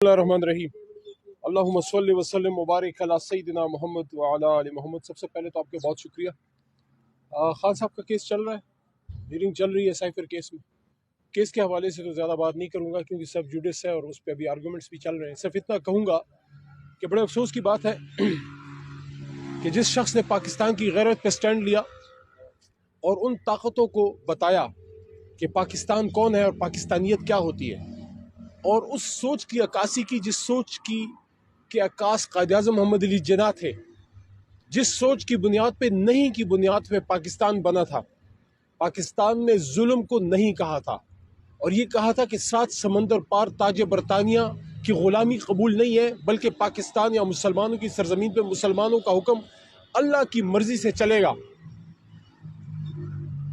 रहीम अल्लाहुम्मा सल्लि व सल्लिम मुबारक अला सय्यिदिना मोहम्मद व अला आलि मोहम्मद। सबसे पहले तो आपके बहुत शुक्रिया। खान साहब का केस चल रहा है, हियरिंग चल रही है साइफर केस में। केस के हवाले से तो ज़्यादा बात नहीं करूँगा क्योंकि सब जुडिस है और उस पर अभी आर्गूमेंट्स भी चल रहे हैं। सिर्फ इतना कहूँगा कि बड़े अफसोस की बात है कि जिस शख्स ने पाकिस्तान की गैरत पर स्टैंड लिया और उन ताकतों को बताया कि पाकिस्तान कौन है और पाकिस्तानियत क्या होती है, और उस सोच की अक्कासी की जिस सोच की कि अक्कास कायद-ए-आज़म मोहम्मद अली जिन्ना थे, जिस सोच की बुनियाद पे नहीं की बुनियाद पे पाकिस्तान बना था। पाकिस्तान ने जुल्म को नहीं कहा था और ये कहा था कि 7 समंदर पार ताज बरतानिया की ग़ुलामी कबूल नहीं है, बल्कि पाकिस्तान या मुसलमानों की सरजमीन पे मुसलमानों का हुक्म अल्लाह की मर्जी से चलेगा।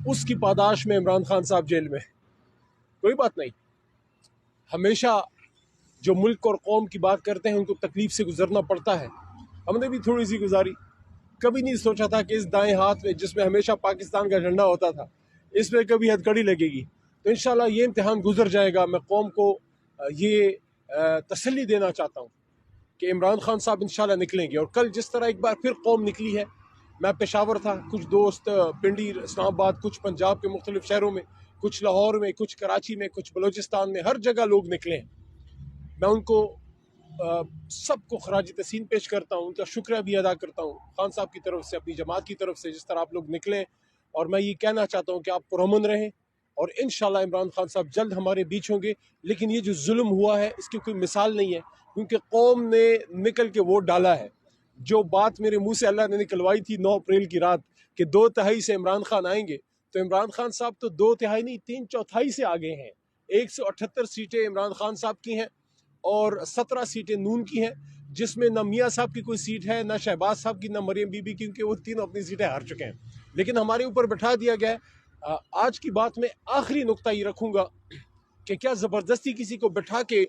उसकी पादाश में इमरान खान साहब जेल में। कोई बात नहीं, हमेशा जो मुल्क और कौम की बात करते हैं उनको तकलीफ से गुजरना पड़ता है। हमने भी थोड़ी सी गुजारी। कभी नहीं सोचा था कि इस दाएं हाथ में जिसमें हमेशा पाकिस्तान का झंडा होता था, इसमें कभी हथकड़ी लगेगी। तो इंशाल्लाह ये इम्तिहान गुजर जाएगा। मैं कौम को ये तसल्ली देना चाहता हूँ कि इमरान खान साहब इंशाल्लाह निकलेंगे। और कल जिस तरह एक बार फिर कौम निकली है, मैं पेशावर था, कुछ दोस्त पिंडी, इस्लामाबाद, कुछ पंजाब के मुख्तलिफ शहरों में, कुछ लाहौर में, कुछ कराची में, कुछ बलोचिस्तान में, हर जगह लोग निकले हैं। मैं उनको सबको खराज तहसीन पेश करता हूँ, उनका शुक्रिया भी अदा करता हूँ खान साहब की तरफ से, अपनी जमात की तरफ से, जिस तरह आप लोग निकले। और मैं ये कहना चाहता हूँ कि आप पुरअमन रहें और इंशाल्लाह इमरान खान साहब जल्द हमारे बीच होंगे। लेकिन ये जो जुल्म हुआ है इसकी कोई मिसाल नहीं है, क्योंकि कौम ने निकल के वोट डाला है। जो बात मेरे मुँह से अल्लाह ने निकलवाई थी 9 अप्रैल की रात कि 2/3 से इमरान खान आएंगे, तो इमरान खान साहब तो 2/3 नहीं 3/4 से आगे हैं। 178 सीटें इमरान खान साहब की हैं और 17 सीटें नून की हैं, जिसमें न मियाँ साहब की कोई सीट है, न शहबाज साहब की, न मरियम बीबी की, क्योंकि वो तीनों अपनी सीटें हार चुके हैं। लेकिन हमारे ऊपर बैठा दिया गया है। आज की बात में आखिरी नुक्ता ये रखूंगा कि क्या ज़बरदस्ती किसी को बैठा के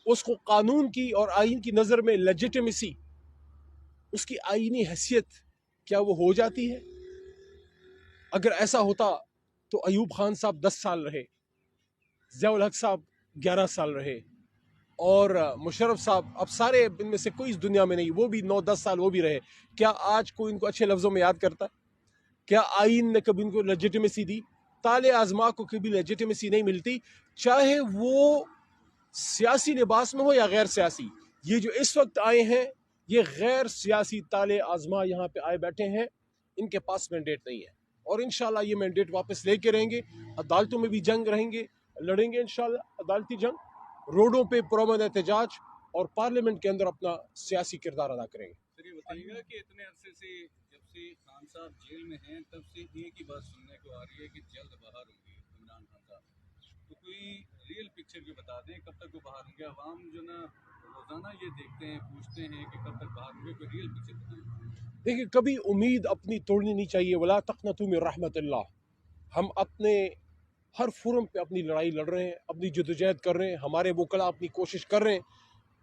उसको कानून की और आइन की नज़र में लेजिटिमेसी, उसकी आइनी हैसियत क्या वो हो जाती है? अगर ऐसा होता तो अयूब खान साहब 10 साल रहे, ज़िया-उल हक साहब 11 साल रहे, और मुशर्रफ साहब, अब सारे इनमें से कोई इस दुनिया में नहीं, वो भी 9-10 साल वो भी रहे। क्या आज कोई इनको अच्छे लफ्ज़ों में याद करता? क्या आइन ने कभी इनको लेजिटिमेसी दी? ताले आज़मा को कभी लेजिटिमेसी नहीं मिलती, चाहे वो सियासी लिबास में हो या गैर सियासी। ये जो इस वक्त आए हैं, ये गैर सियासी ताले आज़मा यहाँ पे आए बैठे हैं, इनके पास मैंडेट नहीं है और इंशाल्लाह ये मैंडेट वापस लेके रहेंगे। अदालतों में भी जंग लड़ेंगे इंशाल्लाह, अदालती जंग, रोडों पे पुरअमन एहतजाज और पार्लियामेंट के अंदर अपना सियासी किरदार अदा करेंगे। सर ये बताइएगा कि इतने अरसे से जब से खान साहब जेल में हैं तब से एक ही बात सुनने को आ रही है कि जल्द बाहर होंगे इमरान खान साहब, तो कोई रियल पिक्चर भी बता दें कब तक वो बाहर होंगे। अवाम जो ना रोजाना ये देखते हैं, पूछते हैं कि कब तक बाहर होंगे, कोई रियल पिक्चर बताएं। देखिए, कभी उम्मीद अपनी तोड़नी नहीं चाहिए। वला तक़नतू मिन रहमतिल्लाह। हम अपने हर फोरम पे अपनी लड़ाई लड़ रहे हैं, अपनी जदोजहद कर रहे हैं, हमारे वकला अपनी कोशिश कर रहे हैं।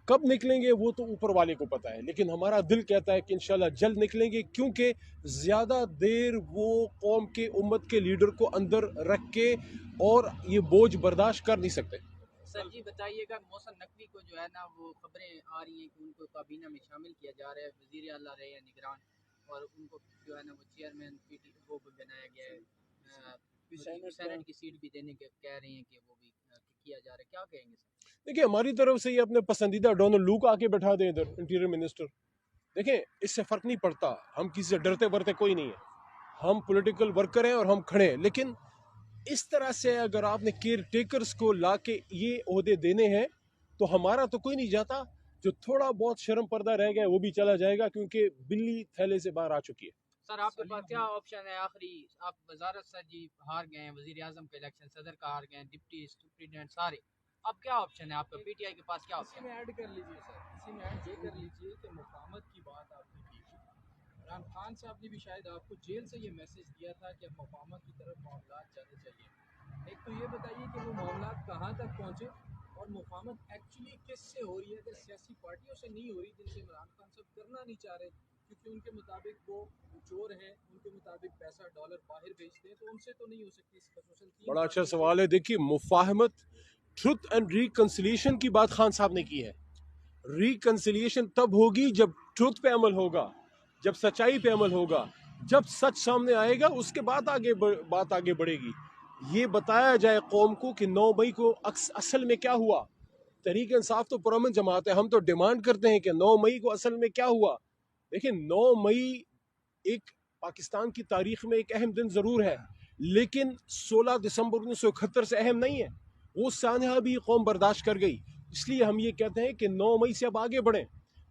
कब निकलेंगे वो तो ऊपर वाले को पता है, लेकिन हमारा दिल कहता है कि इंशाल्लाह जल्द निकलेंगे, क्योंकि ज़्यादा देर वो कौम के उम्मत के लीडर को अंदर रख के और ये बोझ बर्दाश्त कर नहीं सकते। सर जी बताइएगा, मोहसिन नकवी को जो है ना वो खबरें आ रही हैं कि उनको काबीना में शामिल किया जा रहा है, वज़ीर आला रहे हैं निगरान, और उनको जो है ना वो चेयरमैन पीटी वो भी बनाया गया है, सेनेट की सीट भी देने के कह रहे हैं कि वो भी किया जा रहा है। क्या कहेंगे सर? देखिए, हमारी तरफ से ये अपने पसंदीदा डोनाल्ड लू को आके बैठा दें इधर, इंटीरियर मिनिस्टर। देखें, इससे फ़र्क नहीं पड़ता, हम किसी से डरते बरते कोई नहीं है, हम पॉलिटिकल वर्कर हैं और हम खड़े हैं। लेकिन इस तरह से अगर आपने केयर टेकर्स को ला के ये ओहदे देने हैं तो हमारा तो कोई नहीं जाता। जो थोड़ा बहुत शर्म पर्दा रह गया वो भी चला जाएगा, क्योंकि बिल्ली थैले से बाहर आ चुकी है। सर आपके पास क्या ऑप्शन है आखिरी? आप वजारत सर जी हार गए हैं, वजीर आजम का इलेक्शन, सदर का हार गए हैं, डिप्टी सुप्रीडेंट सारे, अब क्या ऑप्शन है आपका? पीटीआई के पास क्या ऑप्शन है? ऐड कर लीजिए सर, इसी में ऐड ये कर लीजिए कि मुफाहमत की बात आपने की। इमरान खान साहब ने भी शायद आपको जेल से ये मैसेज दिया था कि अब मुफाहमत की तरफ मामला जाने चाहिए। एक तो ये बताइए कि वो मामला कहाँ तक पहुँचे और मुफाहमत एक्चुअली किससे हो रही है? अगर सियासी पार्टियों से नहीं हो रही जिनसे इमरान खान साहब करना नहीं चाह रहे, क्योंकि उनके मुताबिक वो चोर हैं, उनके मुताबिक पैसा डॉलर बाहर भेजते हैं, तो उनसे तो नहीं हो सकती। बड़ा अच्छा सवाल है। देखिए, मुफाहमत ट्रुथ एंड रिकंसिलिएशन की बात खान साहब ने की है। रिकंसिलिएशन तब होगी जब ट्रुथ पे अमल होगा, जब सच्चाई पे अमल होगा, जब सच सामने आएगा उसके बाद बात आगे बढ़ेगी। ये बताया जाए कौम को कि 9 मई को असल में क्या हुआ। तहरीक इंसाफ तो पुरअमन जमात है, हम तो डिमांड करते हैं कि 9 मई को असल में क्या हुआ। देखिए 9 मई एक पाकिस्तान की तारीख में एक अहम दिन ज़रूर है, लेकिन 16 दिसंबर 1971 से अहम नहीं है। वो सानहा भी कौम बर्दाश्त कर गई। इसलिए हम ये कहते हैं कि 9 मई से अब आगे बढ़ें।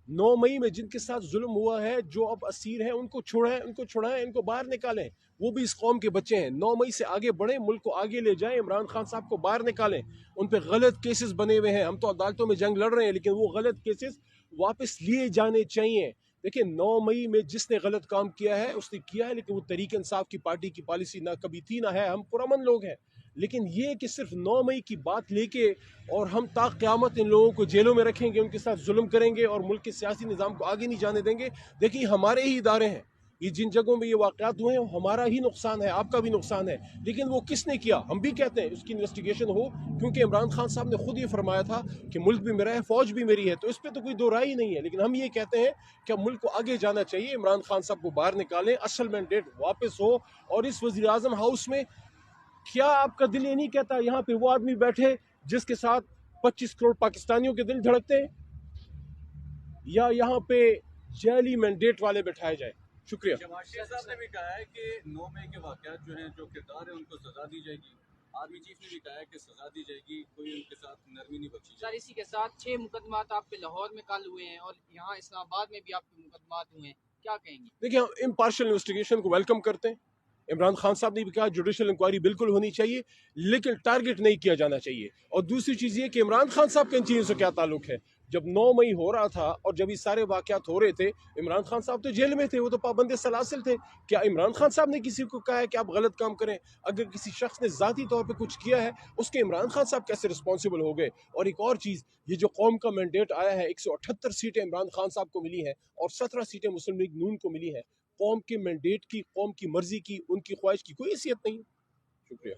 9 मई में जिनके साथ जुल्म हुआ है, जो अब असीर हैं, उनको छुड़ाएं, इनको बाहर निकालें। वो भी इस कौम के बच्चे हैं। 9 मई से आगे बढ़ें, मुल्क को आगे ले जाएं, इमरान खान साहब को बाहर निकालें। उन पर गलत केसेस बने हुए हैं, हम तो अदालतों में जंग लड़ रहे हैं, लेकिन वो गलत केसेस वापस लिए जाने चाहिए। देखिए 9 मई में जिसने गलत काम किया है उसने किया है, लेकिन वो तहरीक इंसाफ की पार्टी की पॉलिसी ना कभी थी ना है। हम पुरअमन लोग हैं, लेकिन ये कि सिर्फ 9 मई की बात लेके और हम ता क़यामत इन लोगों को जेलों में रखेंगे, उनके साथ जुल्म करेंगे और मुल्क के सियासी निज़ाम को आगे नहीं जाने देंगे। देखिए हमारे ही इदारे हैं, ये जिन जगहों में ये वाक़यात हुए हैं हमारा ही नुकसान है, आपका भी नुकसान है, लेकिन वो किसने किया हम भी कहते हैं उसकी इन्वेस्टिगेशन हो, क्योंकि इमरान खान साहब ने खुद ये फरमाया था कि मुल्क भी मेरा है, फौज भी मेरी है, तो इस पर तो कोई दो राय ही नहीं है। लेकिन हम ये कहते हैं कि मुल्क को आगे जाना चाहिए, इमरान खान साहब को बाहर निकालें, असल मैंडेट वापस हो। और इस वज़ीर आज़म हाउस में क्या आपका दिल ये नहीं कहता यहाँ पे वो आदमी बैठे जिसके साथ 25 करोड़ पाकिस्तानियों के दिल धड़कते हैं, या यहाँ पे जैली मैंडेट वाले बैठाए जाए। शुक्रिया। जमात साहब ने भी कहा है कि 9 मई के वाक़यात जो हैं, जो किरदार है उनको सजा दी जाएगी। आर्मी चीफ ने भी कहा है कि सजा दी जाएगी, कोई उनके साथ नरमी नहीं बख्शी सर जाएगी। इसी के साथ 6 मुकदमात आप पे लाहौर में कल हुए हैं और यहाँ इस्लामाबाद में भी आपके मुकदमात हुए हैं, क्या कहेंगे? देखिए हम इम्पार्शियल इन्वेस्टिगेशन को वेलकम करते हैं। इमरान खान साहब ने भी कहा जुडिशल इंक्वायरी बिल्कुल होनी चाहिए, लेकिन टारगेट नहीं किया जाना चाहिए। और दूसरी चीज़ ये कि इमरान खान साहब के इन चीज़ों से क्या ताल्लुक है। जब 9 मई हो रहा था और जब ये सारे वाक़यात हो रहे थे, इमरान खान साहब तो जेल में थे, वो तो पाबंद सलासिल थे। क्या इमरान खान साहब ने किसी को कहा है कि आप गलत काम करें? अगर किसी शख्स ने ज़ाती तौर पर कुछ किया है, उसके इमरान खान साहब कैसे रिस्पॉन्सिबल हो गए? और एक और चीज़, ये जो कौम का मैंडेट आया है, 178 सीटें इमरान खान साहब को मिली हैं और 17 सीटें मुस्लिम लीग नून को मिली हैं। कौम के मैंडेट की, कौम की मर्जी की, उनकी ख्वाहिश की कोई हैसियत नहीं है। शुक्रिया।